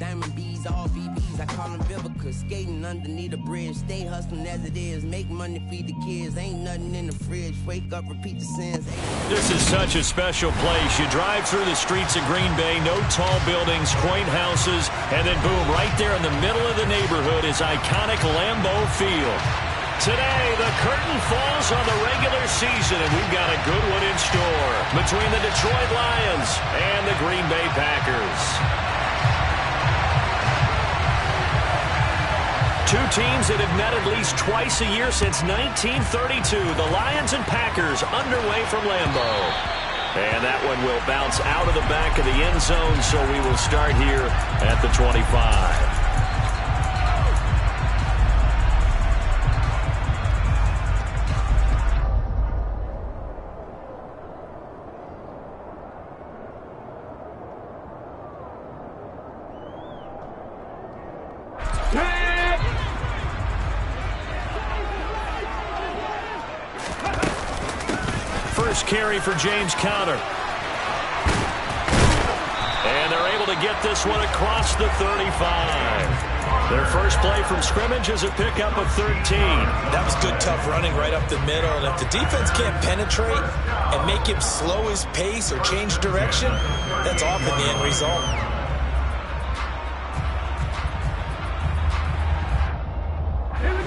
diamond bees, all VVs, I call them Vivica. Skating underneath the bridge, stay hustling as it is. Make money, feed the kids, ain't nothing in the fridge. Wake up, repeat the sins. This is such a special place. You drive through the streets of Green Bay, no tall buildings, quaint houses, and then boom, right there in the middle of the neighborhood is iconic Lambeau Field. Today, the curtain falls on the regular season, and we've got a good one in store between the Detroit Lions and the Green Bay Packers. Two teams that have met at least twice a year since 1932. The Lions and Packers underway from Lambeau. And that one will bounce out of the back of the end zone, so we will start here at the 25. First carry for James Conner. And they're able to get this one across the 35. Their first play from scrimmage is a pickup of 13. That was good, tough running right up the middle. And if the defense can't penetrate and make him slow his pace or change direction, that's often the end result.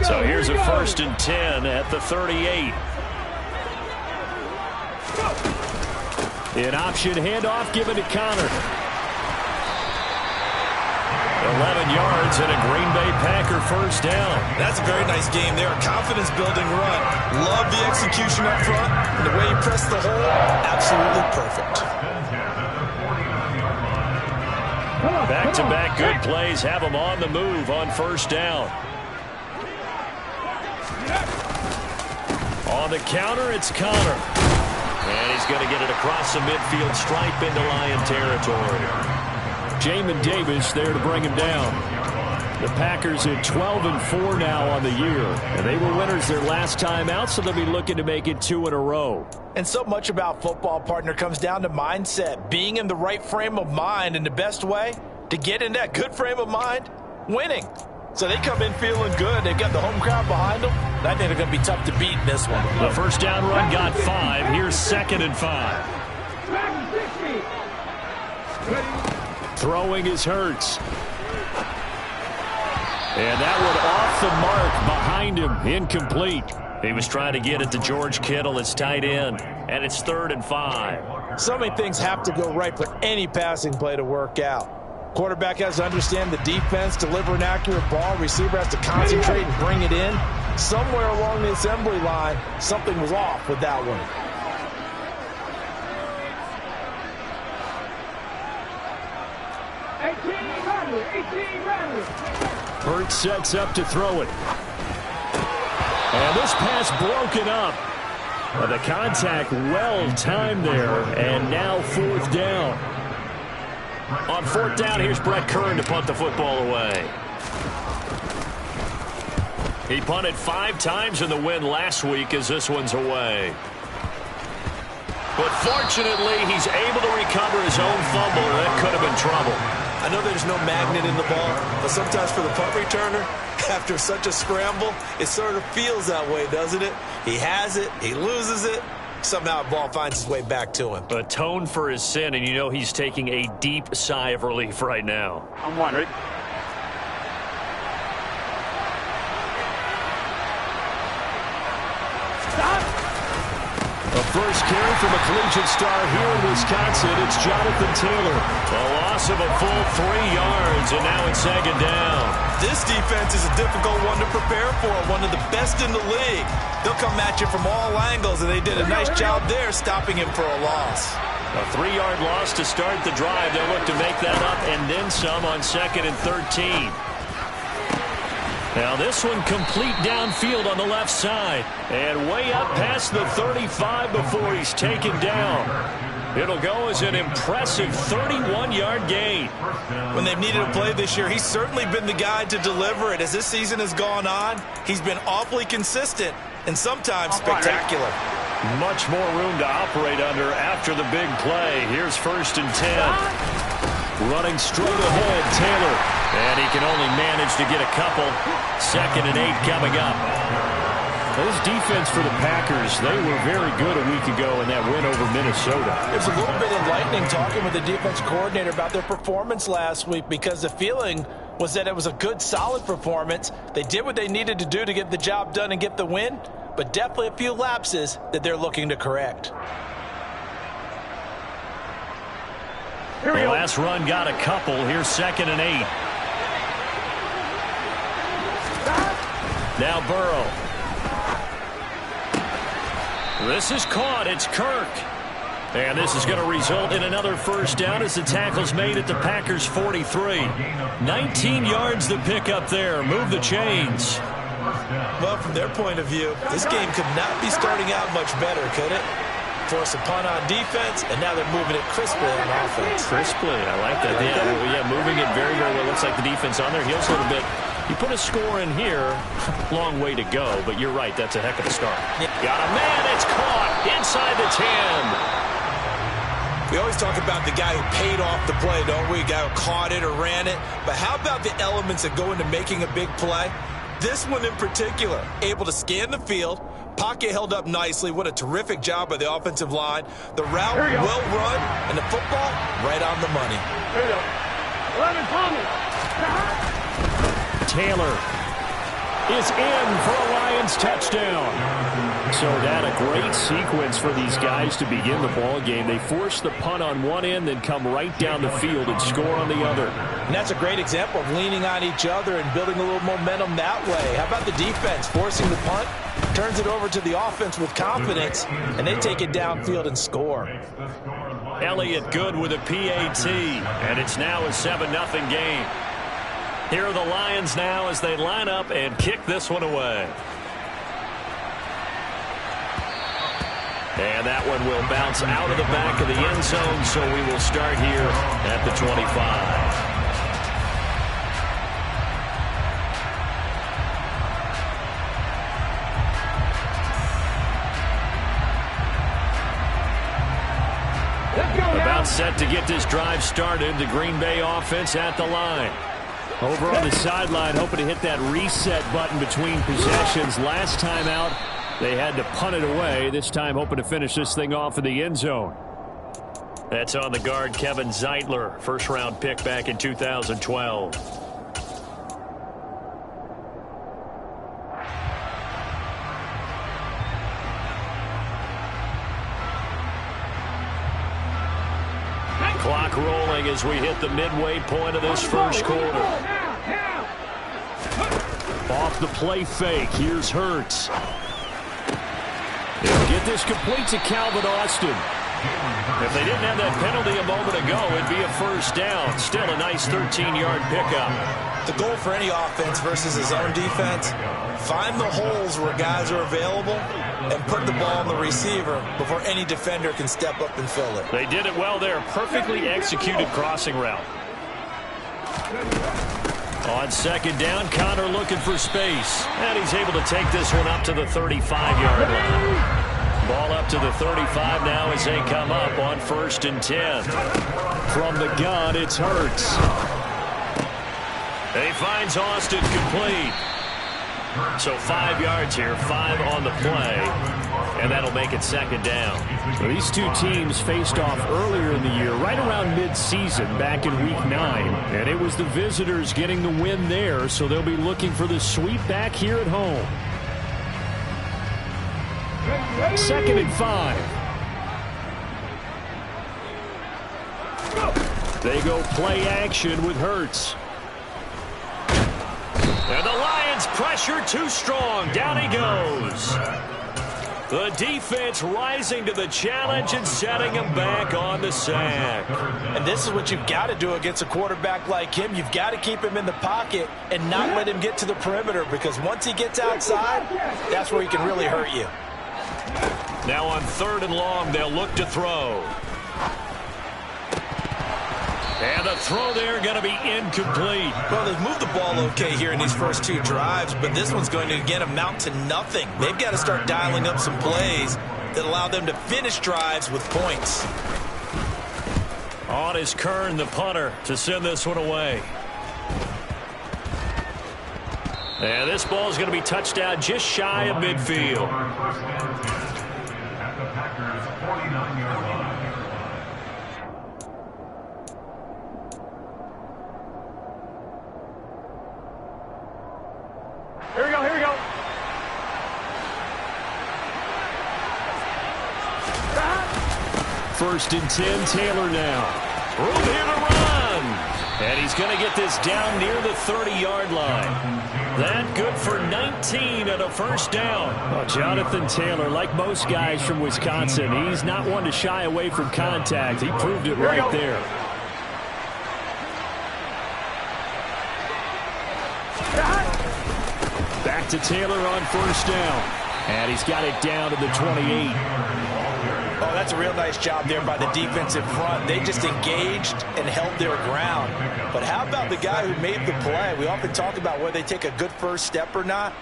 So here's a 1st and 10 at the 38. An option handoff given to Conner. 11 yards and a Green Bay Packer first down. That's a very nice game there. A confidence-building run. Love the execution up front. And the way he pressed the hole, absolutely perfect. Back-to-back good plays have him on the move on first down. On the counter, it's Conner. And he's going to get it across the midfield stripe into Lion territory. Jamin Davis there to bring him down. The Packers at 12-4 now on the year. And they were winners their last time out, so they'll be looking to make it 2 in a row. And so much about football, partner, comes down to mindset. Being in the right frame of mind, and the best way to get in that good frame of mind, winning. So they come in feeling good. They've got the home crowd behind them. And I think they're going to be tough to beat in this one. The first down run got 5. Here's 2nd and 5. Throwing is Hurts. And that one off the mark behind him. Incomplete. He was trying to get it to George Kittle, his tight end. And it's 3rd and 5. So many things have to go right for any passing play to work out. Quarterback has to understand the defense, deliver an accurate ball. Receiver has to concentrate and bring it in. Somewhere along the assembly line, something was off with that one. Hurts sets up to throw it. And this pass broken up. The contact well timed there, and now 4th down. On 4th down, here's Brett Kern to punt the football away. He punted 5 times in the win last week as this one's away. But fortunately, he's able to recover his own fumble. That could have been trouble. I know there's no magnet in the ball, but sometimes for the punt returner, after such a scramble, it sort of feels that way, doesn't it? He has it, he loses it. Somehow the ball finds its way back to him. Atone for his sin, and you know he's taking a deep sigh of relief right now. I'm wondering. A first carry from a collegiate star here in Wisconsin. It's Jonathan Taylor. A loss of a full 3 yards, and now it's 2nd down. This defense is a difficult one to prepare for, one of the best in the league. They'll come at you from all angles, and they did a nice job there stopping him for a loss. A 3-yard loss to start the drive. They'll look to make that up and then some on 2nd and 13. Now this one complete downfield on the left side. And way up past the 35 before he's taken down. It'll go as an impressive 31-yard gain. When they've needed a play this year, he's certainly been the guy to deliver it. As this season has gone on, he's been awfully consistent and sometimes spectacular. Much more room to operate under after the big play. Here's 1st and 10. Running straight ahead, Taylor. And he can only manage to get a couple. 2nd and 8 coming up. This defense for the Packers, they were very good a week ago in that win over Minnesota. It's a little bit enlightening talking with the defense coordinator about their performance last week, because the feeling was that it was a good, solid performance. They did what they needed to do to get the job done and get the win, but definitely a few lapses that they're looking to correct. The last run got a couple. Here's 2nd and 8. Now Burrow. This is caught. It's Kirk. And this is going to result in another first down as the tackle's made at the Packers' 43. 19 yards to pick up there. Move the chains. Well, from their point of view, this game could not be starting out much better, could it? Force a punt on defense, and now they're moving it crisply on offense. Crisply, I like that. Yeah, moving it very, very well. Looks like the defense on their heels a little bit. You put a score in here, long way to go, but you're right, that's a heck of a start. Yeah. Got a man, it's caught inside the 10. We always talk about the guy who paid off the play, don't we? The guy who caught it or ran it. But how about the elements that go into making a big play? This one in particular, able to scan the field, pocket held up nicely. What a terrific job by the offensive line. The route well run, and the football right on the money. Here you go. 11 Thomas. Taylor is in for a Lions touchdown. So that a great sequence for these guys to begin the ball game. They force the punt on one end, then come right down the field and score on the other. And that's a great example of leaning on each other and building a little momentum that way. How about the defense forcing the punt, turns it over to the offense with confidence, and they take it downfield and score. Elliott good with a PAT, and it's now a 7-0 game. Here are the Lions now as they line up and kick this one away. And that one will bounce out of the back of the end zone, so we will start here at the 25. About set to get this drive started, the Green Bay offense at the line. Over on the sideline, hoping to hit that reset button between possessions. Last time out, they had to punt it away. This time, hoping to finish this thing off in the end zone. That's on the guard, Kevin Zeitler, first-round pick back in 2012. Clock rolling as we hit the midway point of this first quarter. Off the play fake, here's Hurts. They'll get this complete to Calvin Austin. If they didn't have that penalty a moment ago, it'd be a first down. Still a nice 13-yard pickup. The goal for any offense versus his own defense, find the holes where guys are available and put the ball on the receiver before any defender can step up and fill it. They did it well there. Perfectly executed crossing route. On second down, Connor looking for space. And he's able to take this one up to the 35-yard line. Ball up to the 35 now as they come up on 1st and 10. From the gun, it's Hurts. He finds Austin complete. So 5 yards here, 5 on the play, and that'll make it second down. So these two teams faced off earlier in the year, right around mid-season, back in Week 9. And it was the visitors getting the win there, so they'll be looking for the sweep back here at home. 2nd and 5. They go play action with Hurts. And the Lions pressure too strong. Down he goes. The defense rising to the challenge and setting him back on the sack. And this is what you've got to do against a quarterback like him. You've got to keep him in the pocket and not let him get to the perimeter, because once he gets outside, that's where he can really hurt you. Now on 3rd and long, they'll look to throw. And the throw there going to be incomplete. Well, they've moved the ball okay here in these first 2 drives, but this one's going to, again, amount to nothing. They've got to start dialing up some plays that allow them to finish drives with points. On is Kern, the punter, to send this one away. And this ball is going to be touched down just shy of midfield. At the Packers' 49-yard line. Here we go, here we go. First and 10, Taylor now. Room here to run. And he's going to get this down near the 30-yard line. That good for 19 and a first down. Well, Jonathan Taylor, like most guys from Wisconsin, he's not one to shy away from contact. He proved it right there. Back to Taylor on first down. And he's got it down to the 28. Oh, that's a real nice job there by the defensive front. They just engaged and held their ground. But how about the guy who made the play? We often talk about whether they take a good first step or not.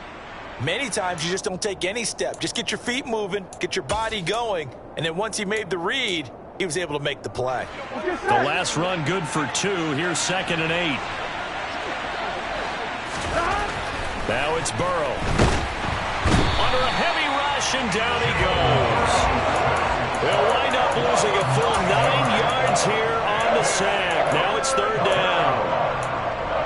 Many times you just don't take any step. Just get your feet moving, get your body going, and then once he made the read, he was able to make the play. The last run good for 2. Here's 2nd and 8. Now it's Burrow. Under a heavy rush, and down he goes. They'll wind up losing a full 9 yards here on the sack. Now it's 3rd down.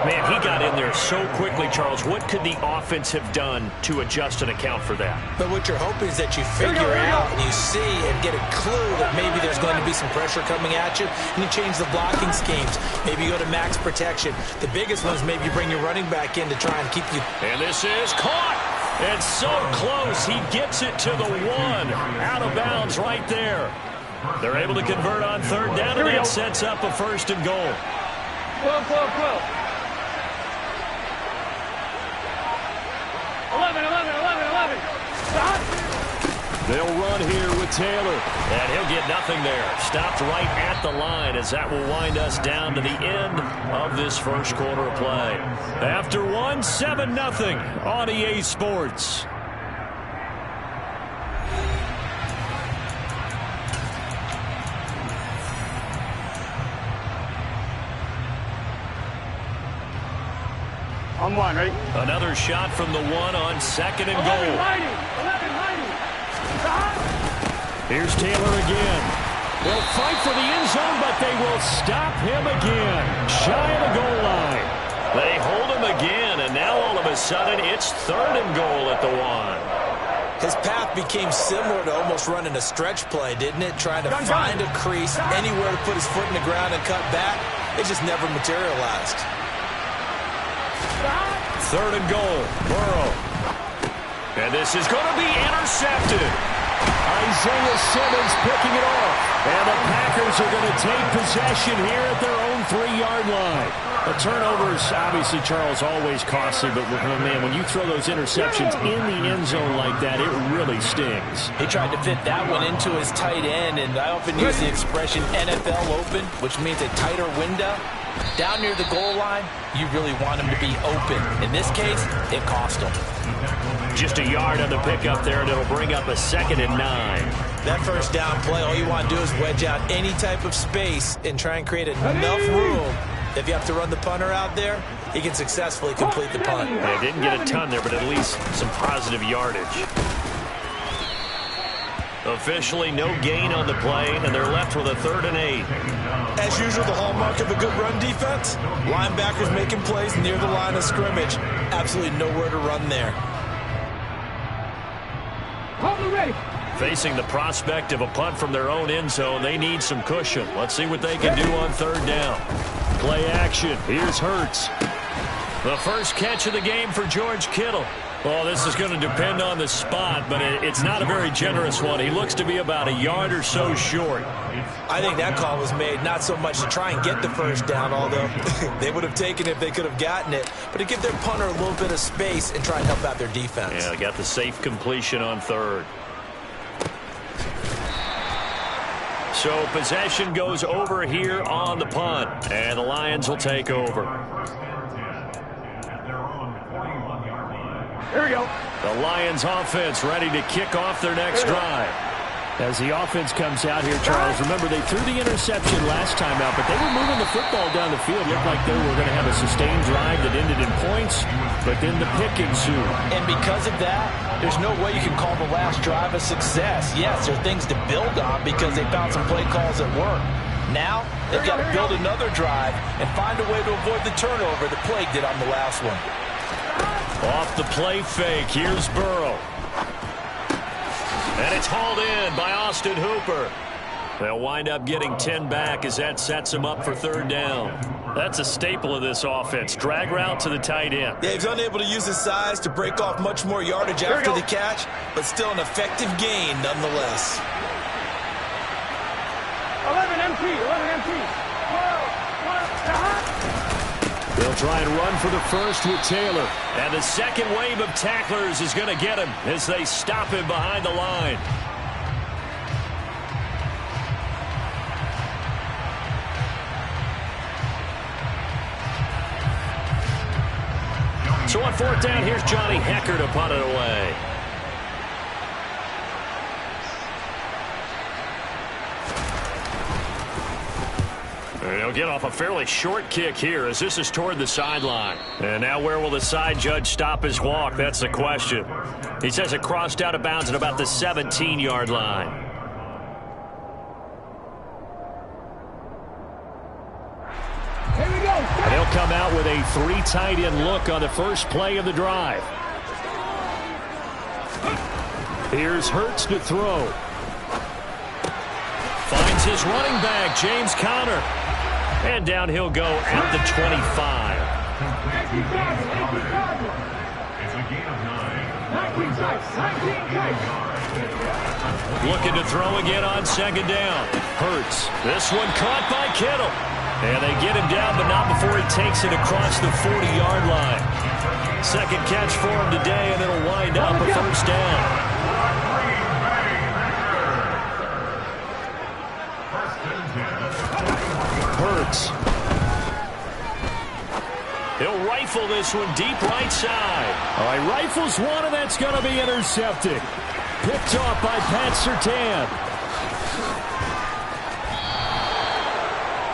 Man, he got in there so quickly, Charles. What could the offense have done to adjust and account for that? But what you're hoping is that you figure out and you see and get a clue that maybe there's going to be some pressure coming at you, and you change the blocking schemes. Maybe you go to max protection. The biggest one is maybe you bring your running back in to try and keep you. And this is caught. It's so close. He gets it to the 1. Out of bounds right there. They're able to convert on 3rd down, and that sets up a 1st and goal. 12. 11. Stop. They'll run here with Taylor. And he'll get nothing there. Stopped right at the line as that will wind us down to the end of this first quarter of play. After 1, 7-0 on EA Sports. On 1, ready? Another shot from the 1 on 2nd and goal. 11. Stop. Here's Taylor again. They'll fight for the end zone, but they will stop him again. Shy of the goal line. They hold him again, and now all of a sudden it's 3rd and goal at the 1. His path became similar to almost running a stretch play, didn't it? Trying to find a crease, anywhere to put his foot in the ground and cut back. It just never materialized. 3rd and goal. Burrow. And this is going to be intercepted. Isaiah Simmons picking it off. And the Packers are going to take possession here at their own 3-yard line. A turnover is obviously, Charles, always costly, but man, when you throw those interceptions in the end zone like that, it really stings. He tried to fit that one into his tight end, and I often use the expression NFL open, which means a tighter window. Down near the goal line, you really want him to be open. In this case, it cost him. Just a yard on the pickup there, and it'll bring up a 2nd and 9. That first down play, all you want to do is wedge out any type of space and try and create enough room. If you have to run the punter out there, he can successfully complete the punt. They didn't get a ton there, but at least some positive yardage. Officially no gain on the play, and they're left with a 3rd and 8. As usual, the hallmark of a good run defense, linebackers making plays near the line of scrimmage. Absolutely nowhere to run there. Facing the prospect of a punt from their own end zone, they need some cushion. Let's see what they can do on 3rd down. Play action. Here's Hurts. The first catch of the game for George Kittle. Well, this is going to depend on the spot, but it's not a very generous one. He looks to be about a yard or so short. I think that call was made not so much to try and get the first down, although they would have taken it if they could have gotten it, but to give their punter a little bit of space and try and help out their defense. Yeah, they got the safe completion on 3rd. So possession goes over here on the punt, and the Lions will take over. Here we go. The Lions offense ready to kick off their next drive. As the offense comes out here, Charles, remember they threw the interception last time out, but they were moving the football down the field. Looked like they were going to have a sustained drive that ended in points, but then the pick ensued. And because of that, there's no way you can call the last drive a success. Yes, there are things to build on because they found some play calls that work. Now, they've got to build another drive and find a way to avoid the turnover that plagued it on the last one. Off the play fake, here's Burrow. And it's hauled in by Austin Hooper. They'll wind up getting 10 back as that sets them up for third down. That's a staple of this offense. Drag route to the tight end. Yeah, he's unable to use his size to break off much more yardage after the catch, but still an effective gain nonetheless. 11 MT. They'll try and run for the first with Taylor. And the second wave of tacklers is going to get him as they stop him behind the line. So on fourth down, here's Johnny Hecker to punt it away. He'll get off a fairly short kick here as this is toward the sideline. And now where will the side judge stop his walk? That's the question. He says it crossed out of bounds at about the 17-yard line. Here we go. And they'll come out with a 3 tight end look on the first play of the drive. Here's Hurts to throw. Finds his running back, James Conner. And down he'll go at the 25. It's a gain of 9. Looking to throw again on second down. Hurts. This one caught by Kittle. And they get him down, but not before he takes it across the 40-yard line. Second catch for him today, and it'll wind up a first down. Hurts. He'll rifle this one deep right side. All right, rifles one, and that's going to be intercepted. Picked off by Pat Surtain.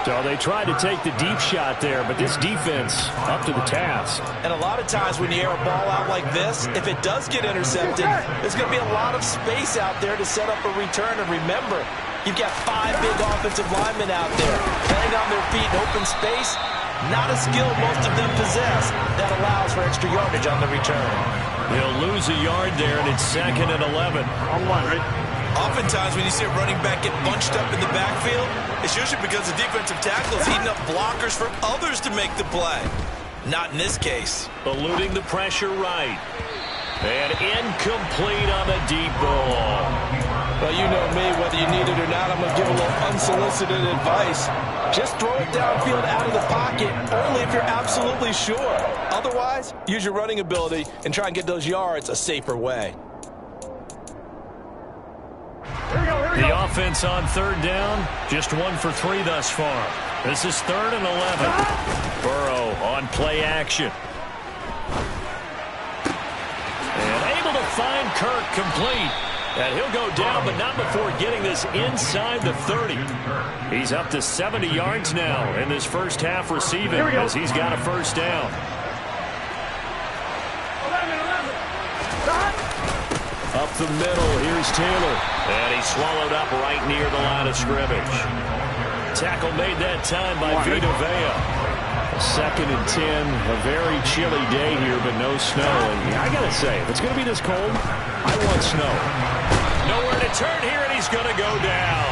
So they tried to take the deep shot there, but this defense up to the task. And a lot of times when you air a ball out like this, if it does get intercepted, there's going to be a lot of space out there to set up a return. And remember, you've got 5 big offensive linemen out there playing on their feet in open space. Not a skill most of them possess that allows for extra yardage on the return. He'll lose a yard there, and it's 2nd and 11. On one, right? Oftentimes when you see a running back get bunched up in the backfield, it's usually because the defensive tackle is heating up blockers for others to make the play. Not in this case. Eluding the pressure right. And incomplete on the deep ball. Well, you know me, whether you need it or not, I'm going to give a little unsolicited advice. Just throw it downfield out of the pocket, only if you're absolutely sure. Otherwise, use your running ability and try and get those yards a safer way. The offense on third down, just 1 for 3 thus far. This is 3rd and 11. Burrow on play action. And able to find Kirk complete. And he'll go down, but not before getting this inside the 30. He's up to 70 yards now in this first half receiving as he's got a first down. 11. Up the middle, here's Taylor. And he's swallowed up right near the line of scrimmage. Tackle made that time by Vita Vea. 2nd and 10, a very chilly day here, but no snow. And I got to say, if it's going to be this cold, I want snow. Nowhere to turn here, and he's going to go down.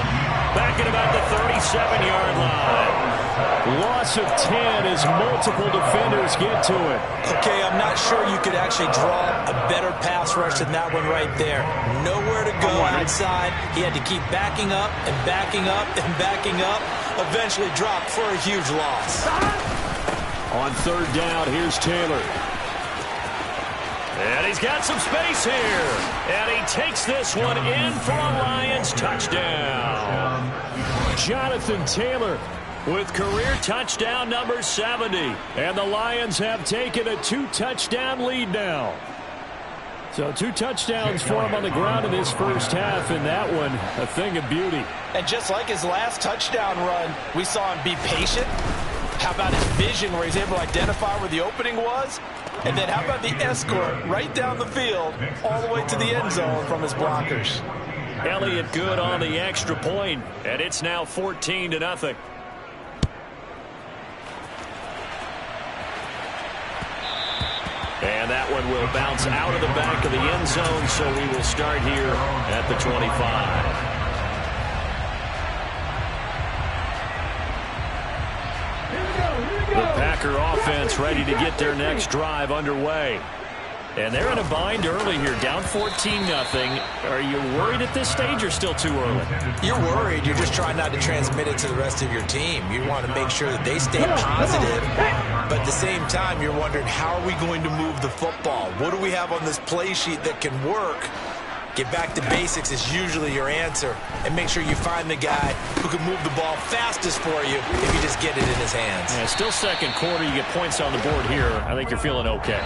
Back at about the 37-yard line. Loss of 10 as multiple defenders get to it. Okay, I'm not sure you could actually draw a better pass rush than that one right there. Nowhere to go outside. He had to keep backing up and backing up and backing up. Eventually dropped for a huge loss. On third down, here's Taylor. And he's got some space here. And he takes this one in for a Lions touchdown. Jonathan Taylor with career touchdown number 70. And the Lions have taken a 2-touchdown lead now. So 2 touchdowns for him on the ground in his first half, and that one a thing of beauty. And just like his last touchdown run, we saw him be patient. How about his vision where he's able to identify where the opening was? And then how about the escort right down the field all the way to the end zone from his blockers? Elliott good on the extra point, and it's now 14-0. And that one will bounce out of the back of the end zone, so we will start here at the 25. The Packer offense ready to get their next drive underway. And they're in a bind early here, down 14-0. Are you worried at this stage or still too early? You're worried. You're just trying not to transmit it to the rest of your team. You want to make sure that they stay positive. But at the same time, you're wondering, how are we going to move the football? What do we have on this play sheet that can work? Get back to basics is usually your answer. And make sure you find the guy who can move the ball fastest for you if you just get it in his hands. Yeah, still second quarter. You get points on the board here. I think you're feeling okay.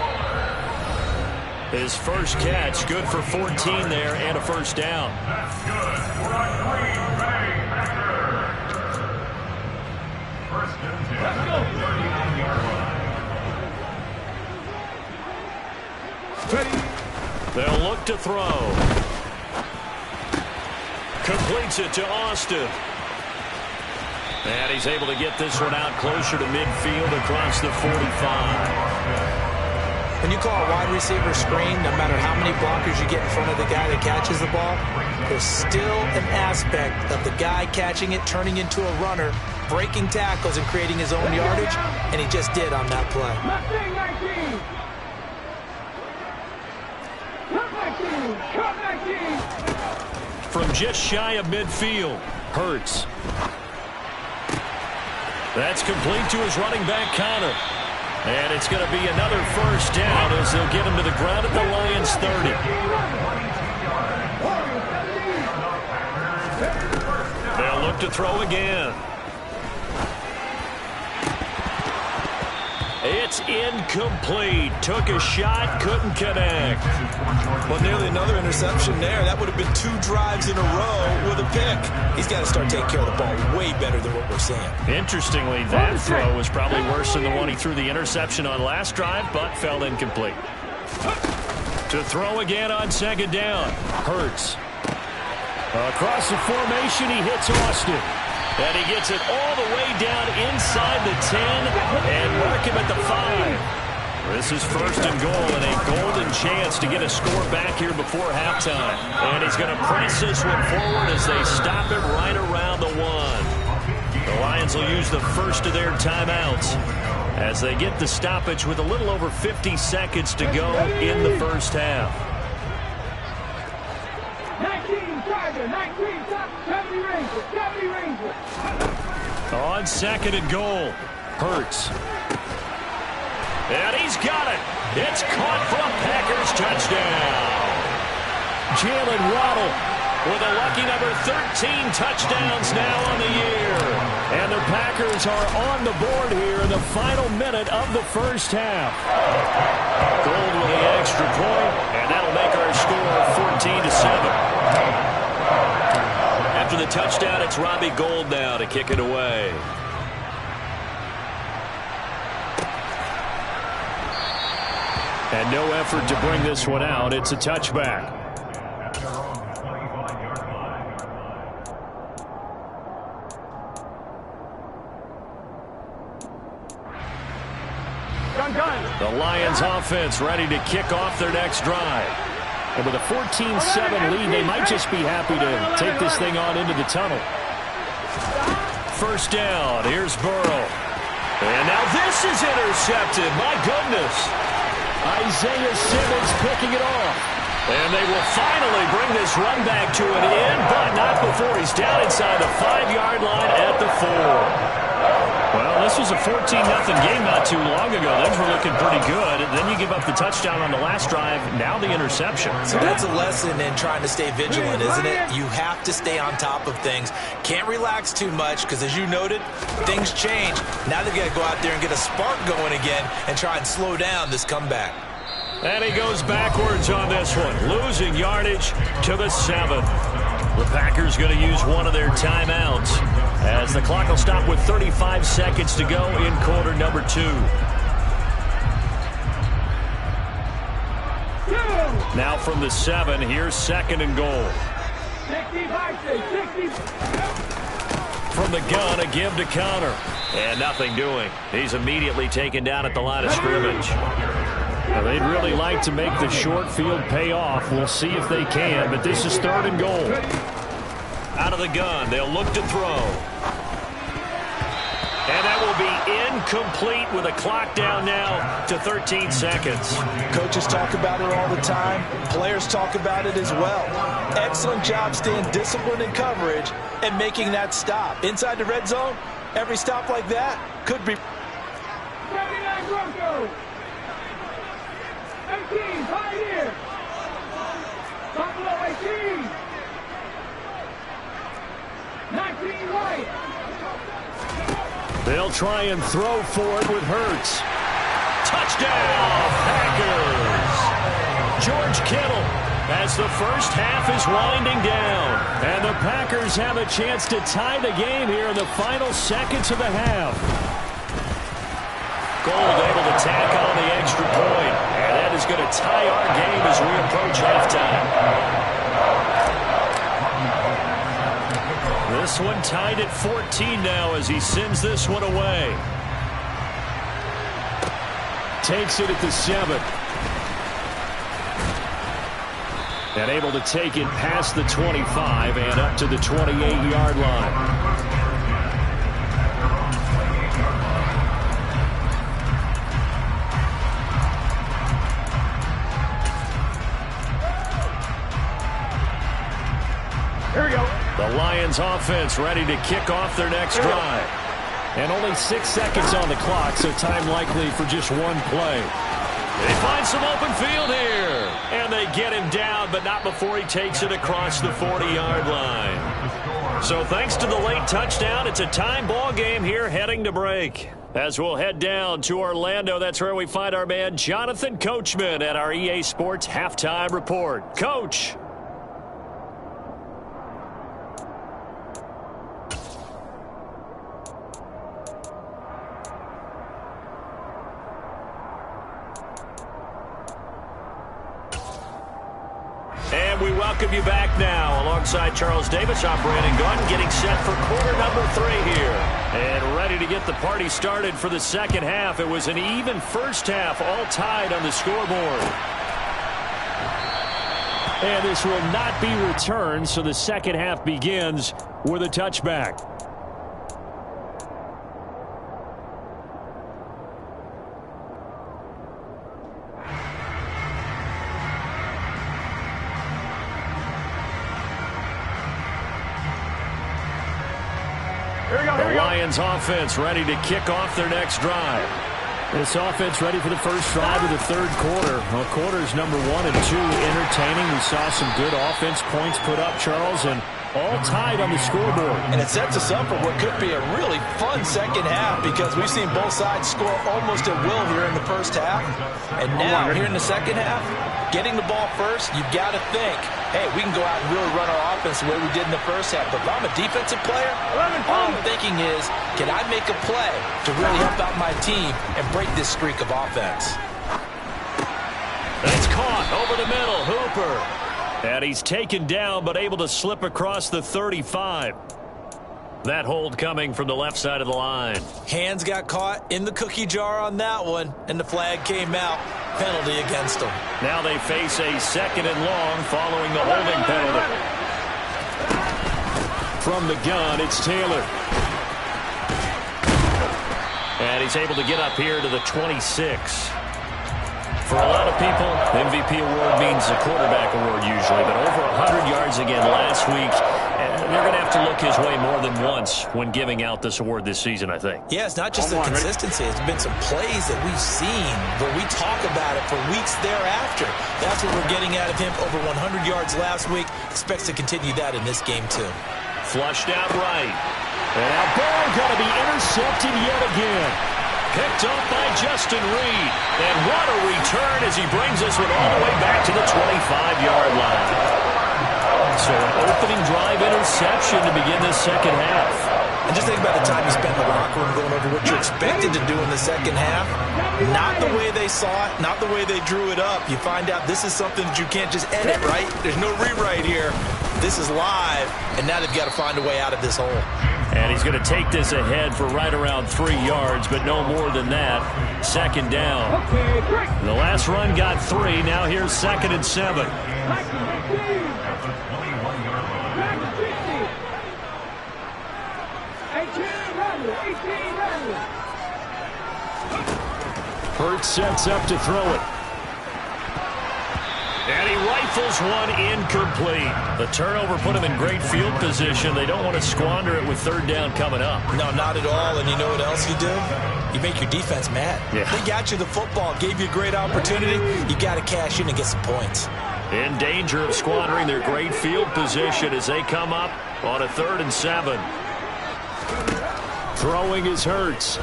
His first catch, good for 14 there and a first down. That's good for a Green Bay Packer. First and 10 at the 39-yard line. They'll look to throw. Completes it to Austin. And he's able to get this one out closer to midfield across the 45. When you call a wide receiver screen, no matter how many blockers you get in front of the guy that catches the ball, there's still an aspect of the guy catching it, turning into a runner, breaking tackles and creating his own yardage, and he just did on that play. From just shy of midfield, Hurts. That's complete to his running back, Connor. And it's going to be another first down as they'll get him to the ground at the Lions 30. They'll look to throw again. It's incomplete. Took a shot, couldn't connect. Well, nearly another interception there. That would have been 2 drives in a row with a pick. He's got to start taking care of the ball way better than what we're seeing. Interestingly, that throw was probably worse than the one he threw the interception on last drive, but fell incomplete. To throw again on second down. Hurts. Across the formation, he hits Austin. And he gets it all the way down inside the 10 and mark him at the 5. This is first and goal and a golden chance to get a score back here before halftime. And he's going to press this one forward as they stop it right around the 1. The Lions will use the first of their timeouts as they get the stoppage with a little over 50 seconds to go in the first half. 19, 70 Rangers. On second and goal, Hurts. And he's got it. It's caught for a Packers touchdown. Jalen Waddle with a lucky number 13 touchdowns now on the year. And the Packers are on the board here in the final minute of the first half. Gold with the extra point, and that'll make our score 14-7. After the touchdown, it's Robbie Gould now to kick it away. And no effort to bring this one out. It's a touchback. The Lions offense ready to kick off their next drive. And with a 14-7 lead, they might just be happy to take this thing on into the tunnel. First down, here's Burrow. And now this is intercepted, my goodness. Isaiah Simmons picking it off. And they will finally bring this run back to an end, but not before he's down inside the 5-yard line at the 4. Well, this was a 14-0 game not too long ago. Things were looking pretty good. And then you give up the touchdown on the last drive. Now the interception. So that's a lesson in trying to stay vigilant, isn't it? You have to stay on top of things. Can't relax too much because, as you noted, things change. Now they've got to go out there and get a spark going again and try and slow down this comeback. And he goes backwards on this one, losing yardage to the 7. The Packers going to use one of their timeouts as the clock will stop with 35 seconds to go in quarter number 2. Now from the 7, here's 2nd and goal. 60. From the gun, a give to Connor. And nothing doing. He's immediately taken down at the line of scrimmage. Now, they'd really like to make the short field pay off. We'll see if they can, but this is 3rd and goal. Out of the gun, they'll look to throw. And that will be incomplete with a clock down now to 13 seconds. Coaches talk about it all the time. Players talk about it as well. Excellent job staying disciplined in coverage and making that stop. Inside the red zone, every stop like that could be. 79 Broncos. 18, Pioneer. Buffalo 18. 19, White. They'll try and throw for it with Hurts. Touchdown, Packers! George Kittle as the first half is winding down. And the Packers have a chance to tie the game here in the final seconds of the half. Gold able to tack on the extra point. And that is going to tie our game as we approach halftime. This one tied at 14 now as he sends this one away. Takes it at the 7. And able to take it past the 25 and up to the 28-yard line. Here we go. The Lions offense ready to kick off their next drive. And only 6 seconds on the clock, so time likely for just one play. They find some open field here. And they get him down, but not before he takes it across the 40-yard line. So thanks to the late touchdown, it's a time ball game here heading to break. As we'll head down to Orlando, that's where we find our man Jonathan Coachman at our EA Sports Halftime Report. Coach. And we welcome you back now alongside Charles Davis. I'm Brandon Gunn getting set for quarter number 3 here. And ready to get the party started for the second half. It was an even first half, all tied on the scoreboard. And this will not be returned, so the second half begins with a touchback. The Lions offense ready to kick off their next drive. This offense ready for the first drive of the third quarter. Well, quarters number 1 and 2 entertaining. We saw some good offense points put up, Charles, and all tied on the scoreboard. And it sets us up for what could be a really fun second half because we've seen both sides score almost at will here in the first half. And now, here in the second half, getting the ball first, you've got to think, hey, we can go out and really run our offense the way we did in the first half. But if I'm a defensive player, all I'm thinking is, can I make a play to really help out my team and break this streak of offense? That's caught over the middle. Hooper. And he's taken down but able to slip across the 35. That hold coming from the left side of the line. Hands got caught in the cookie jar on that one, and the flag came out. Penalty against them. Now they face a 2nd and long following the holding penalty. From the gun, it's Taylor. And he's able to get up here to the 26. For a lot of people, the MVP award means a quarterback award usually, but over 100 yards again last week. They're going to have to look his way more than once when giving out this award this season, I think. Yeah, it's not just the consistency. It's been some plays that we've seen where we talk about it for weeks thereafter. That's what we're getting out of him. Over 100 yards last week. Expects to continue that in this game, too. Flushed out right. And that ball going to be intercepted yet again. Picked up by Justin Reed. And what a return as he brings this one all the way back to the 25-yard line. So an opening drive interception to begin this second half. And just think about the time you spent in the locker room going over what you expected to do in the second half. Not the way they saw it, not the way they drew it up. You find out this is something that you can't just edit, right? There's no rewrite here. This is live, and now they've got to find a way out of this hole. And he's going to take this ahead for right around 3 yards, but no more than that. Second down. The last run got 3. Now here's 2nd and 7. Hurts sets up to throw it. And he rifles one incomplete. The turnover put him in great field position. They don't want to squander it with 3rd down coming up. No, not at all. And you know what else you do? You make your defense mad. Yeah. They got you the football, gave you a great opportunity. You got to cash in and get some points. In danger of squandering their great field position as they come up on a 3rd and 7. Throwing is Hurts.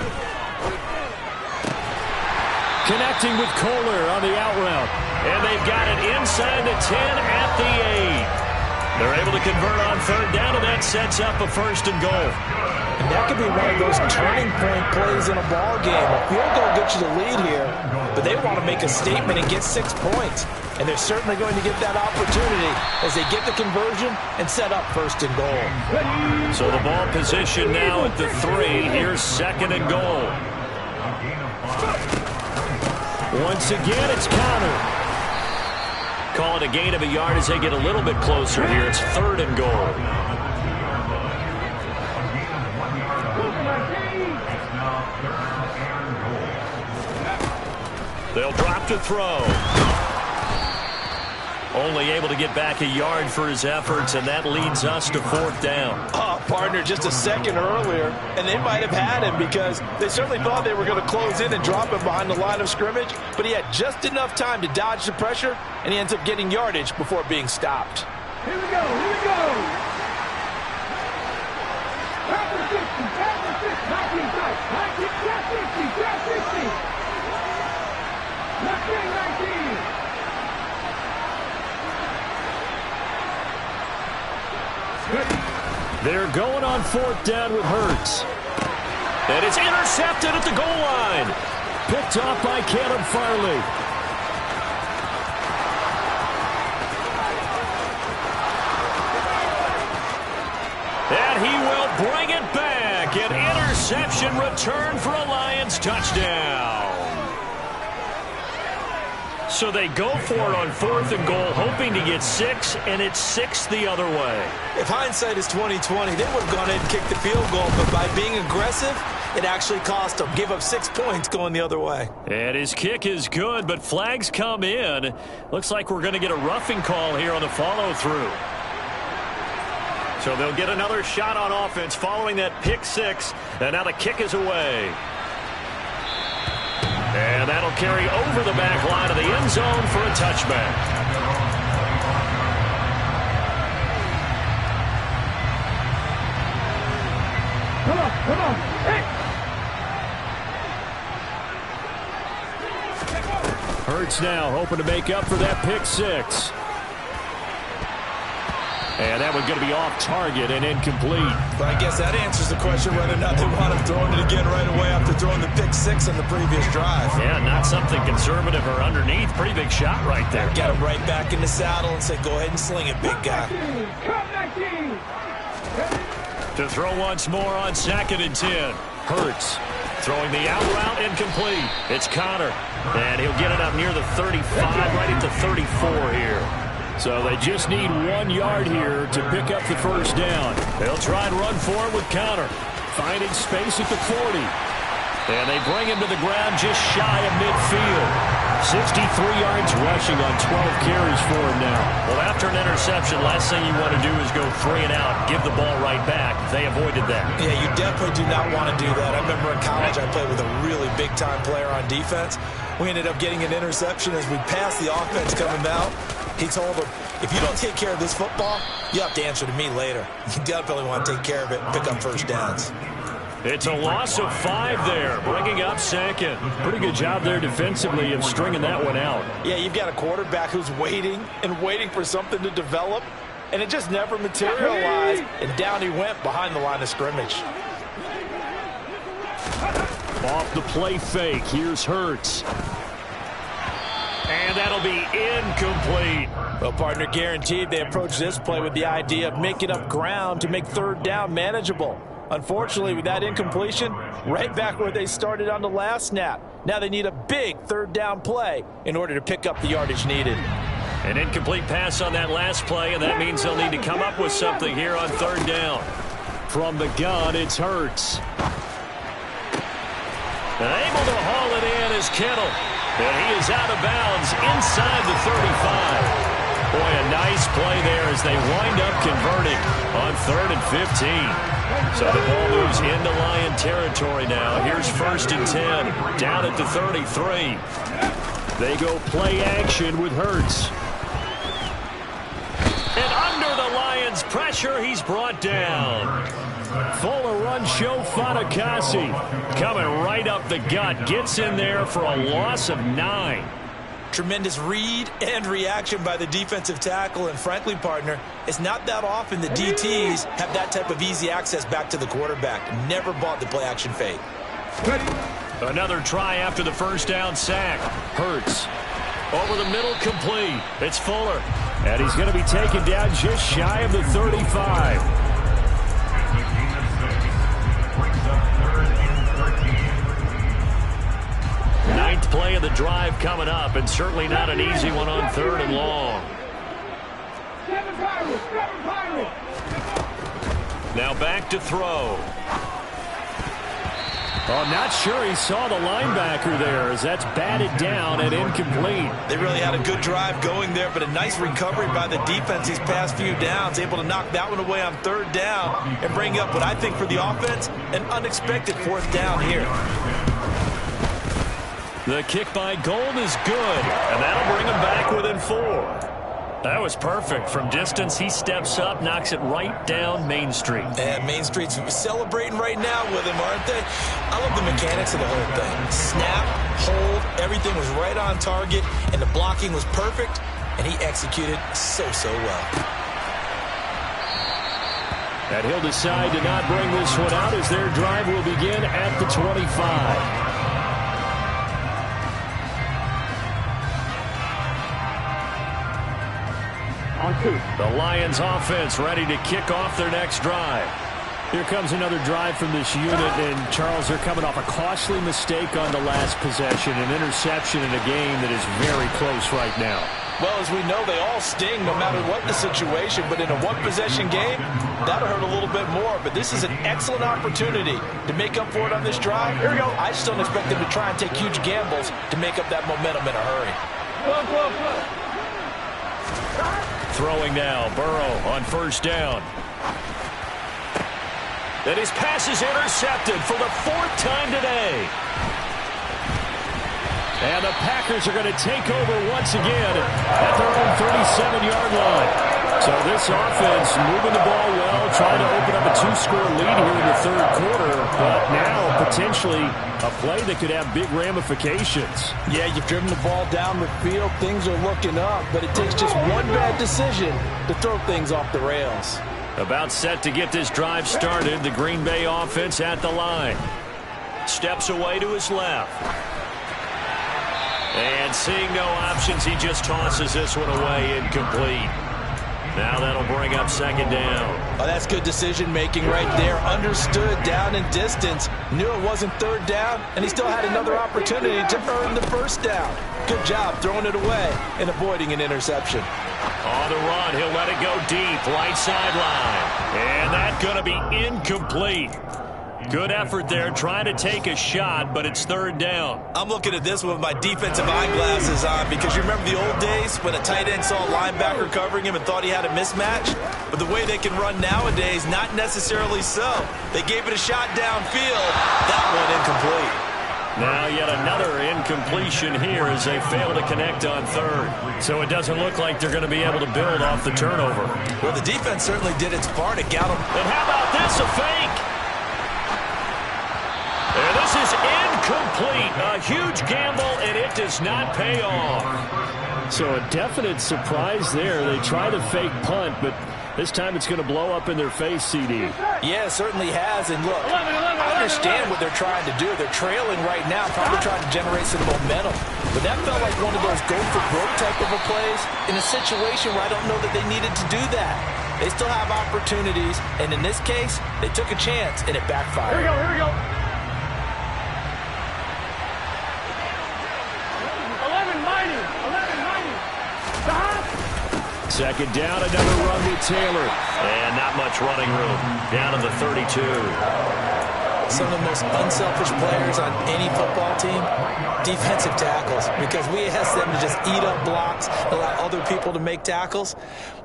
Connecting with Kohler on the out route. And they've got it inside the 10 at the 8. They're able to convert on 3rd down, and that sets up a 1st and goal. And that could be one of those turning point plays in a ball game. A field goal gets you the lead here, but they want to make a statement and get 6 points. And they're certainly going to get that opportunity as they get the conversion and set up 1st and goal. So the ball position now at the 3. Here's 2nd and goal. Once again, it's Connor. Call it a gain of a yard as they get a little bit closer here. It's 3rd and goal. They'll drop to throw. Only able to get back a yard for his efforts, and that leads us to 4th down. Partner, just a second earlier, and they might have had him because they certainly thought they were going to close in and drop him behind the line of scrimmage, but he had just enough time to dodge the pressure, and he ends up getting yardage before being stopped. Here we go, here we go. Pass 60, 19 tight, 19, grab 60, grab 60. Left wing 19. They're going on 4th down with Hurts. And it's intercepted at the goal line. Picked off by Caleb Farley. And he will bring it back. An interception return for a Lions touchdown. So they go for it on 4th and goal, hoping to get 6, and it's 6 the other way. If hindsight is 20/20, they would have gone ahead and kicked the field goal, but by being aggressive, it actually cost them. Give up 6 points going the other way. And his kick is good, but flags come in. Looks like we're going to get a roughing call here on the follow-through. So they'll get another shot on offense following that pick 6, and now the kick is away. And that'll carry over the back line of the end zone for a touchback. Come on, hey! Hurts now hoping to make up for that pick 6. And that one's going to be off target and incomplete. But I guess that answers the question whether or not they want him throwing it again right away after throwing the pick 6 on the previous drive. Yeah, not something conservative or underneath. Pretty big shot right there. Get him right back in the saddle and say, go ahead and sling it, big guy. To throw once more on 2nd and 10. Hurts throwing the out route incomplete. It's Connor. And he'll get it up near the 35, right at the 34 here. So they just need 1 yard here to pick up the 1st down. They'll try and run for it with Connor. Finding space at the 40. And they bring him to the ground just shy of midfield. 63 yards rushing on 12 carries for him now. Well, after an interception, last thing you want to do is go 3 and out, give the ball right back. They avoided that. Yeah, you definitely do not want to do that. I remember in college I played with a really big-time player on defense. We ended up getting an interception as we passed the offense coming out. He told him, if you don't take care of this football, you have to answer to me later. You definitely want to take care of it and pick up 1st downs. It's a loss of 5 there, bringing up second. Pretty good job there defensively of stringing that one out. Yeah, you've got a quarterback who's waiting and waiting for something to develop, and it just never materialized, and down he went behind the line of scrimmage. Off the play fake, here's Hurts. And that'll be incomplete. Well, partner, guaranteed they approach this play with the idea of making up ground to make third down manageable. Unfortunately, with that incompletion, right back where they started on the last snap. Now they need a big third down play in order to pick up the yardage needed. An incomplete pass on that last play, and that means they'll need to come up with something here on third down. From the gun, it's Hurts. And able to haul it in is Kittle. And he is out of bounds inside the 35. Boy, a nice play there as they wind up converting on 3rd and 15. So the ball moves into Lion territory now. Here's 1st and 10, down at the 33. They go play action with Hurts. And under the Lions' pressure, he's brought down. Fuller run show Fatukasi. Coming right up the gut. Gets in there for a loss of 9. Tremendous read and reaction by the defensive tackle. And frankly, partner, it's not that often the DTs have that type of easy access back to the quarterback. Never bought the play action fake. Another try after the first down sack. Hurts. Over the middle, complete. It's Fuller. And he's going to be taken down just shy of the 35. Ninth play of the drive coming up, and certainly not an easy one on 3rd and long. Now back to throw. Oh, not sure he saw the linebacker there as that's batted down and incomplete. They really had a good drive going there, but a nice recovery by the defense these past few downs, able to knock that one away on 3rd down and bring up what I think for the offense, an unexpected 4th down here. The kick by Gold is good, and that'll bring him back within 4. That was perfect. From distance, he steps up, knocks it right down Main Street. And Main Street's celebrating right now with him, aren't they? I love the mechanics of the whole thing. Snap, hold, everything was right on target, and the blocking was perfect, and he executed so well. And he'll decide to not bring this one out as their drive will begin at the 25. On 2. The Lions offense ready to kick off their next drive. Here comes another drive from this unit, and Charles, they're coming off a costly mistake on the last possession, an interception in a game that is very close right now. Well, as we know, they all sting no matter what the situation, but in a one-possession game, that'll hurt a little bit more. But this is an excellent opportunity to make up for it on this drive. Here we go. I just don't expect them to try and take huge gambles to make up that momentum in a hurry. Throwing now, Burrow on 1st down. And his pass is intercepted for the 4th time today. And the Packers are going to take over once again at their own 37-yard line. So this offense moving the ball well, trying to open up a 2-score lead here in the 3rd quarter. But now potentially a play that could have big ramifications. Yeah, you've driven the ball down the field. Things are looking up, but it takes just one bad decision to throw things off the rails. About set to get this drive started, the Green Bay offense at the line. Steps away to his left. And seeing no options, he just tosses this one away, incomplete. Now that'll bring up 2nd down. Oh, that's good decision-making right there. Understood down and distance. Knew it wasn't 3rd down, and he still had another opportunity to earn the 1st down. Good job throwing it away and avoiding an interception. On the run, he'll let it go deep, right sideline. And that's going to be incomplete. Good effort there, trying to take a shot, but it's 3rd down. I'm looking at this one with my defensive eyeglasses on because you remember the old days when a tight end saw a linebacker covering him and thought he had a mismatch? But the way they can run nowadays, not necessarily so. They gave it a shot downfield. That one incomplete. Now yet another incompletion here as they fail to connect on 3rd. So it doesn't look like they're going to be able to build off the turnover. Well, the defense certainly did its part. It got them. And how about this, a fake? This is incomplete. A huge gamble, and it does not pay off. So a definite surprise there. They try the fake punt, but this time it's going to blow up in their face, CD. Yeah, it certainly has. And look, I understand what they're trying to do. They're trailing right now, probably trying to generate some momentum. But that felt like one of those go-for-broke type of a plays in a situation where I don't know that they needed to do that. They still have opportunities, and in this case, they took a chance, and it backfired. Here we go. 11-90. Second down, another run with Taylor. And not much running room. Down to the 32. Some of the most unselfish players on any football team, defensive tackles, because we ask them to just eat up blocks, allow other people to make tackles.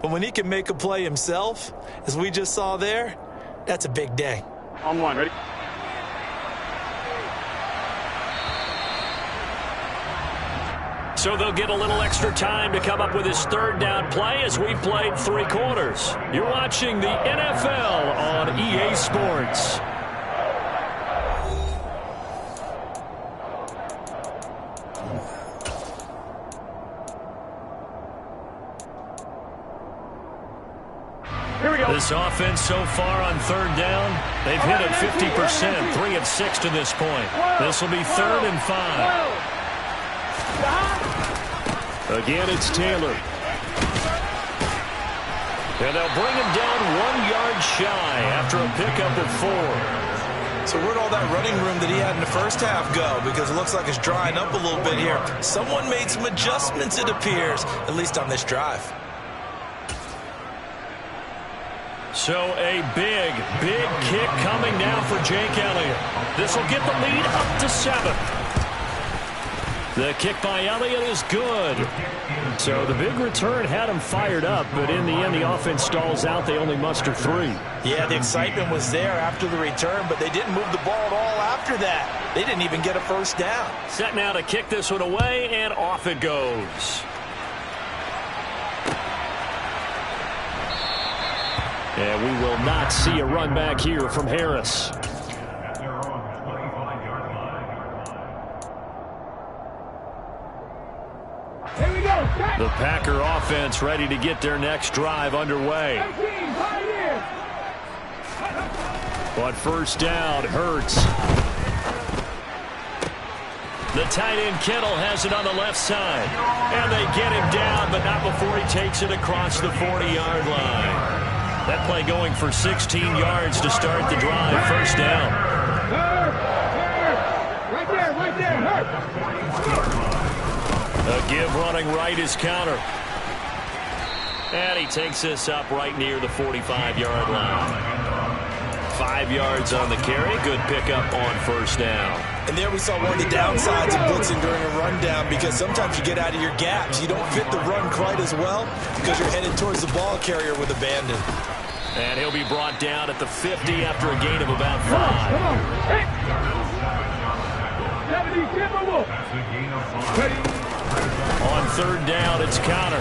But when he can make a play himself, as we just saw there, that's a big day. On one, ready? So they'll get a little extra time to come up with his third down play as we played 3 quarters. You're watching the NFL on EA Sports. Here we go. This offense so far on third down, they've hit it 50%, 3 of 6 to this point. This will be 3rd and 5. Again, it's Taylor. And they'll bring him down 1 yard shy after a pickup of 4. So where'd all that running room that he had in the first half go? Because it looks like it's drying up a little bit here. Someone made some adjustments, it appears, at least on this drive. So a big kick coming now for Jake Elliott. This will get the lead up to 7. The kick by Elliott is good. So the big return had him fired up, but in the end, the offense stalls out. They only muster 3. Yeah, the excitement was there after the return, but they didn't move the ball at all after that. They didn't even get a first down. Set now to kick this one away, and off it goes. And we will not see a run back here from Harris. Here we go. The Packer offense ready to get their next drive underway. But first down, Hurts. The tight end Kittle has it on the left side. And they get him down, but not before he takes it across the 40-yard line. That play going for 16 yards to start the drive. First down. Right there, Hurt. A give running right is counter. And he takes this up right near the 45-yard line. 5 yards on the carry. Good pickup on first down. And there we saw one of the downsides of blitzing during a rundown, because sometimes you get out of your gaps. You don't fit the run quite as well because you're headed towards the ball carrier with abandon. And he'll be brought down at the 50 after a gain of about 5. Come on. Hey. 70, On third down, it's counter.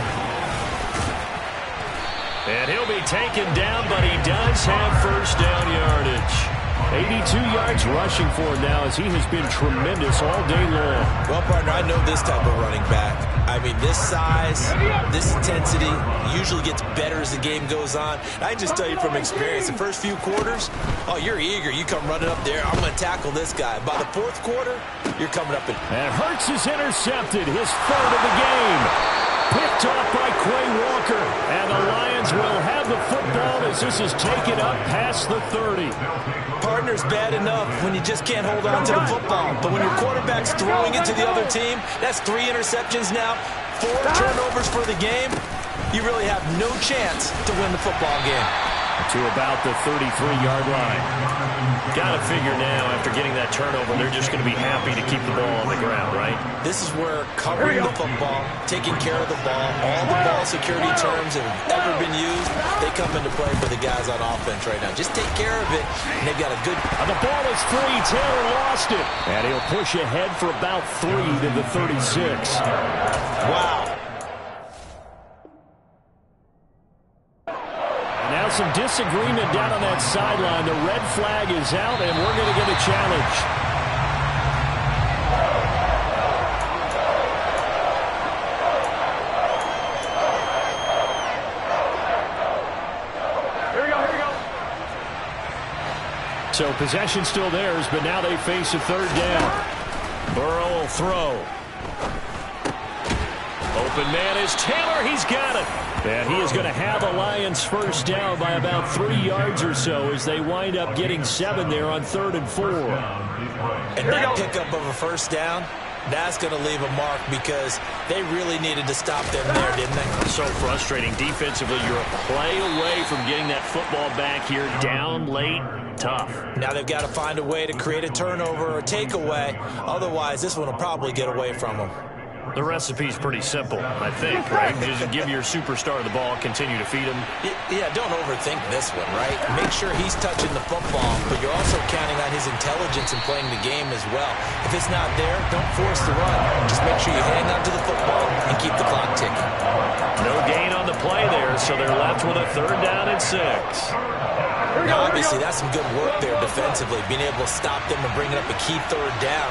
And he'll be taken down, but he does have first down yardage. 82 yards rushing for him now, as he has been tremendous all day long. Well, partner, I know this type of running back. I mean, this size, this intensity usually gets better as the game goes on. I can just tell you from experience, the first few quarters, oh, you're eager. You come running up there, I'm going to tackle this guy. By the fourth quarter, you're coming up. And Hurts is intercepted, his 3rd of the game. Picked off by Quay Walker. And the Lions will have the football as this is taken up past the 30. Partner's bad enough when you just can't hold on to the football. But when your quarterback's throwing it to the other team, that's 3 interceptions now, 4 turnovers for the game. You really have no chance to win the football game. To about the 33-yard line. Got to figure now, after getting that turnover, they're just going to be happy to keep the ball on the ground, right? This is where covering the football, taking care of the ball, all the ball security terms that have ever been used, they come into play for the guys on offense right now. Just take care of it, and they've got a good... And the ball is free. Taylor lost it. And he'll push ahead for about 3 to the 36. Wow. Now some disagreement down on that sideline. The red flag is out, and we're going to get a challenge. So possession still theirs, but now they face a third down. Burrow will throw. Open man is Taylor. He's got it. And he is going to have the Lions first down by about 3 yards or so as they wind up getting 7 there on 3rd and 4. And that pickup of a first down, that's going to leave a mark because they really needed to stop them there, didn't they? So frustrating. Defensively, you're a play away from getting that football back here down late. Tough. Now they've got to find a way to create a turnover or takeaway. Otherwise, this one will probably get away from them. The recipe's pretty simple, I think, right? Just give your superstar the ball, continue to feed him. Yeah, don't overthink this one, right? Make sure he's touching the football, but you're also counting on his intelligence in playing the game as well. If it's not there, don't force the run. Just make sure you hang on to the football and keep the clock ticking. No gain on the play there, so they're left with a 3rd down and 6. Now, obviously, that's some good work there defensively, being able to stop them and bring it up a key 3rd down.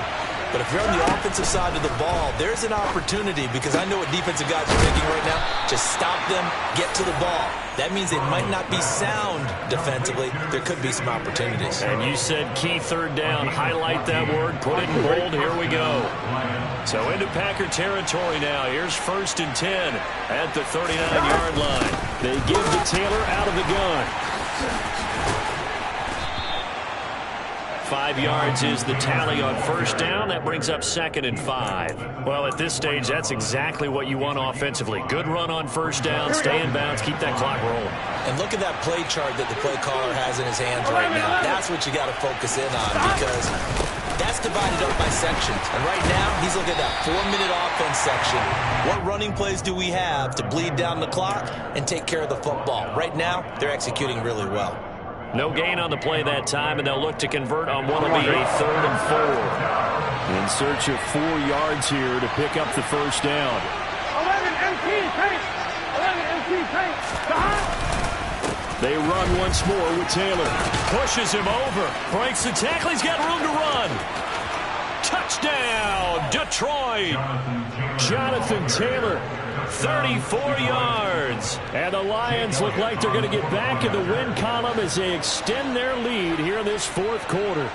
But if you're on the offensive side of the ball, there's an opportunity because I know what defensive guys are thinking right now. Just stop them, get to the ball. That means they might not be sound defensively. There could be some opportunities. And you said key 3rd down. Highlight that word. Put it in bold. Here we go. So into Packer territory now. Here's 1st and 10 at the 39-yard line. They give to Taylor out of the gun. 5 yards is the tally on 1st down. That brings up 2nd and 5. Well, at this stage, that's exactly what you want offensively. Good run on 1st down, stay in bounds, keep that clock rolling. And look at that play chart that the play caller has in his hands right now. That's what you got to focus in on because that's divided up by sections. And right now, he's looking at that 4-minute offense section. What running plays do we have to bleed down the clock and take care of the football? Right now, they're executing really well. No gain on the play that time, and they'll look to convert on what will be a 3rd and 4. In search of 4 yards here to pick up the 1st down. 11 MT paint. 11 MT paint. They run once more with Taylor. Pushes him over. Breaks the tackle. He's got room to run. Touchdown, Detroit. Jonathan Taylor. 34 yards. And the Lions look like they're going to get back in the win column as they extend their lead here in this 4th quarter.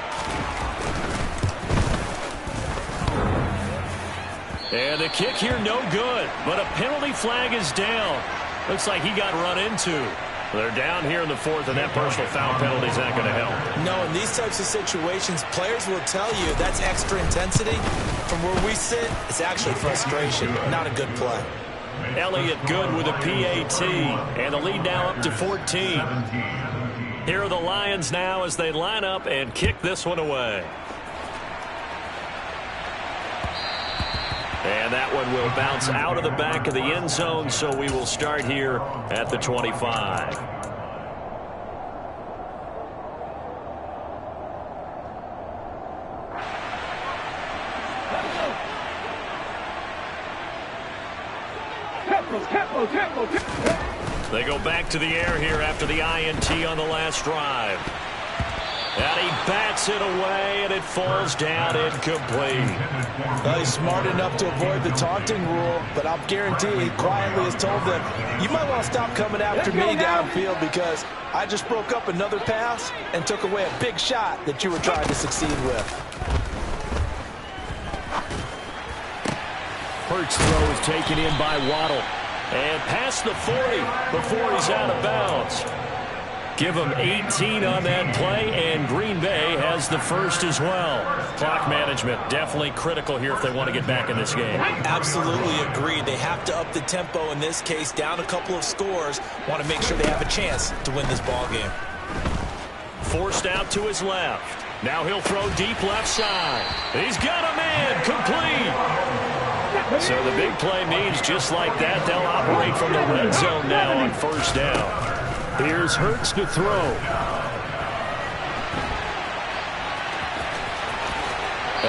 And the kick here no good, but a penalty flag is down. Looks like he got run into. They're down here in the 4th, and that personal foul penalty is not going to help. No, in these types of situations, players will tell you that's extra intensity. From where we sit, it's actually frustration, not a good play. Elliott good with a PAT, and the lead now up to 14. Here are the Lions now as they line up and kick this one away. And that one will bounce out of the back of the end zone, so we will start here at the 25. They go back to the air here after the INT on the last drive. And he bats it away, and it falls down incomplete. Well, he's smart enough to avoid the taunting rule, but I'll guarantee he quietly has told them, you might want to stop coming after me downfield because I just broke up another pass and took away a big shot that you were trying to succeed with. Hurts throw is taken in by Waddle. And past the 40 before he's out of bounds. Give him 18 on that play, and Green Bay has the first as well. Clock management definitely critical here if they want to get back in this game. Absolutely agreed. They have to up the tempo in this case, down a couple of scores. Want to make sure they have a chance to win this ball game. Forced out to his left. Now he'll throw deep left side. He's got a man complete. So the big play means just like that, they'll operate from the red zone now on 1st down. Here's Hurts to throw.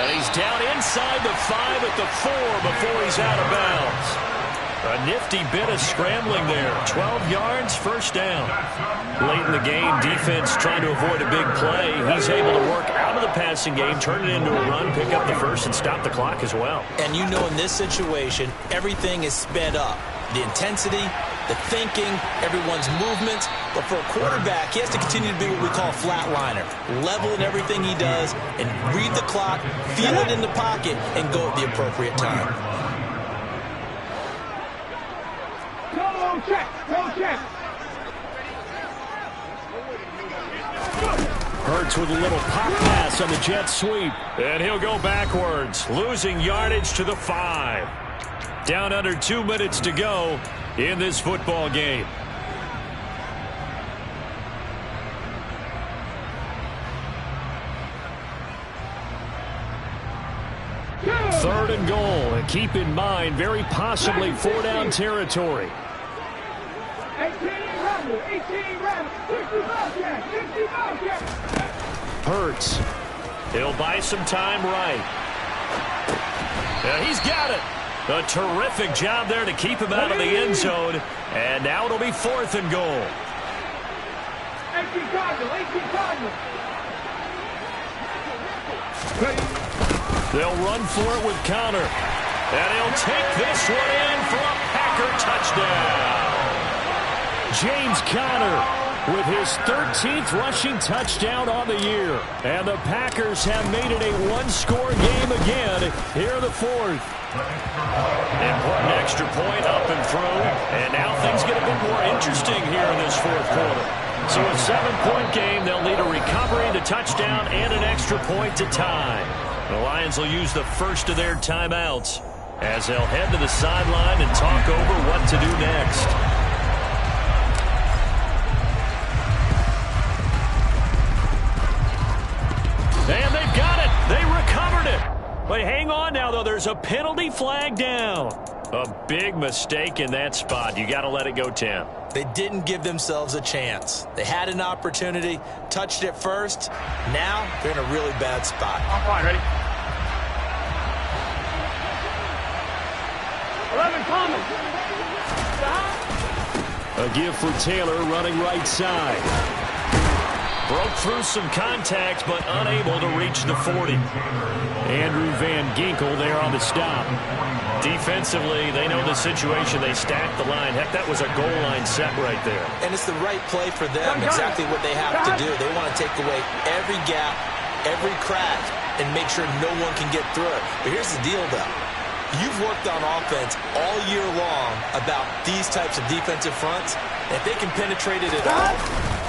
And he's down inside the 5 at the 4 before he's out of bounds. A nifty bit of scrambling there. 12 yards, 1st down. Late in the game, defense trying to avoid a big play. He's able to work out of the passing game, turn it into a run, pick up the first, and stop the clock as well. And you know in this situation, everything is sped up. The intensity, the thinking, everyone's movements. But for a quarterback, he has to continue to be what we call a flatliner. Level in everything he does and read the clock, feel it in the pocket, and go at the appropriate time. Go check. Go check. Hurts with a little pop pass on the jet sweep. And he'll go backwards, losing yardage to the 5. Down under 2 minutes to go in this football game. Third and goal. And keep in mind, very possibly 4-down territory. 18 rounds, 65 yards, 65 yards. Hurts. He'll buy some time right. He's got it. A terrific job there to keep him out of the end zone. And now it'll be 4th and goal. 18 Cardinal. They'll run for it with Connor. And he'll take this one in for a Packer touchdown. James Conner with his 13th rushing touchdown on the year. And the Packers have made it a one-score game again here in the 4th. Important extra point up and through. And now things get a bit more interesting here in this 4th quarter. So a 7-point game, they'll need a recovery, the touchdown, and an extra point to tie. The Lions will use the first of their timeouts as they'll head to the sideline and talk over what to do next. And they've got it. They recovered it. But hang on now, though. There's a penalty flag down. A big mistake in that spot. You got to let it go 10. They didn't give themselves a chance. They had an opportunity, touched it first. Now they're in a really bad spot. I'm fine, ready? 11 Thomas. A give for Taylor running right side. Broke through some contact, but unable to reach the 40. Andrew Van Ginkel there on the stop. Defensively, they know the situation. They stacked the line. Heck, that was a goal line set right there. And it's the right play for them, exactly what they have to do. They want to take away every gap, every crack, and make sure no one can get through it. But here's the deal, though. You've worked on offense all year long about these types of defensive fronts. If they can penetrate it at all,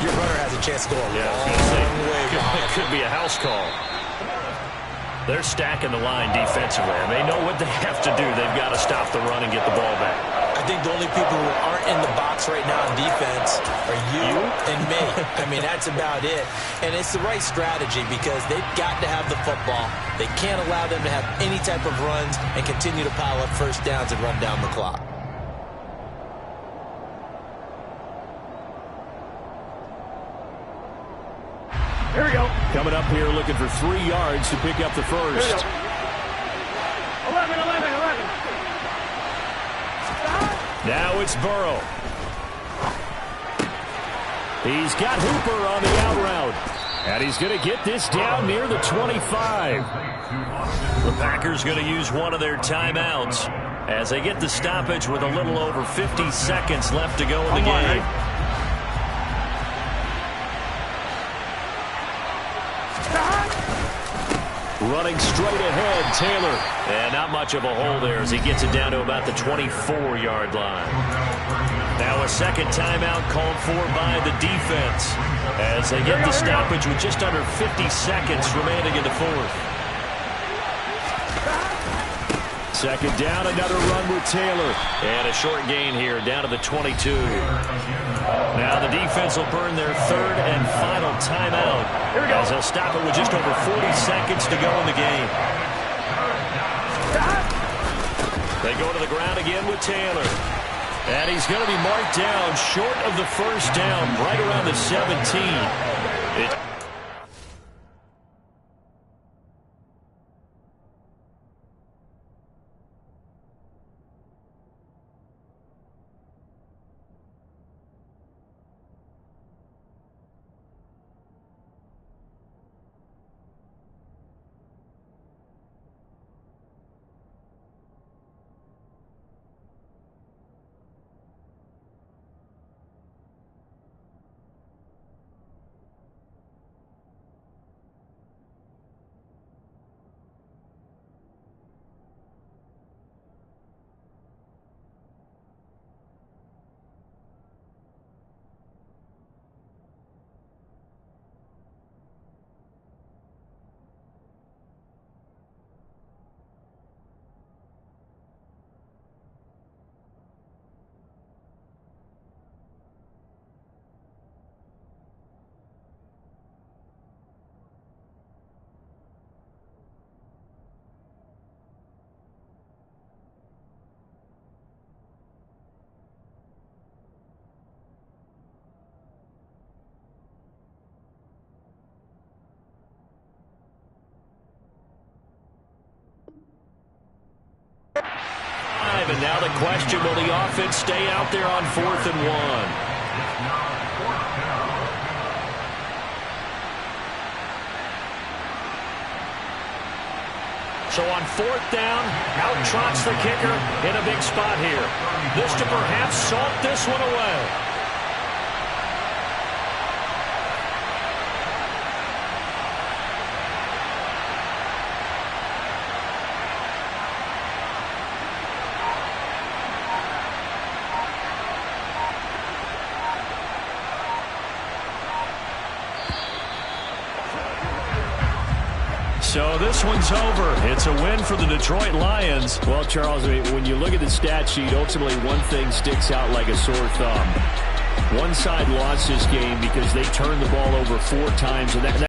your runner has a chance to go a long way behind. It could be a house call. They're stacking the line defensively, and they know what they have to do. They've got to stop the run and get the ball back. I think the only people who aren't in the box right now in defense are you and me. I mean, that's about it. And it's the right strategy because they've got to have the football. They can't allow them to have any type of runs and continue to pile up first downs and run down the clock. Here we go. Coming up here looking for 3 yards to pick up the first. 11. Now it's Burrow. He's got Hooper on the out route. And he's going to get this down near the 25. The Packers going to use one of their timeouts as they get the stoppage with a little over 50 seconds left to go in the game. Running straight ahead, Taylor. And not much of a hole there as he gets it down to about the 24-yard line. Now a second timeout called for by the defense as they get the stoppage with just under 50 seconds remaining in the 4th. Second down, another run with Taylor. And a short gain here down to the 22. Now the defense will burn their third and final timeout as they'll stop it with just over 40 seconds to go in the game. They go to the ground again with Taylor. And he's going to be marked down short of the first down, right around the 17. drive, and now the question, will the offense stay out there on 4th and 1? So on 4th down, out trots the kicker in a big spot here. This to perhaps salt this one away. So this one's over. It's a win for the Detroit Lions. Well, Charles, when you look at the stat sheet, ultimately one thing sticks out like a sore thumb. One side lost this game because they turned the ball over 4 times, and that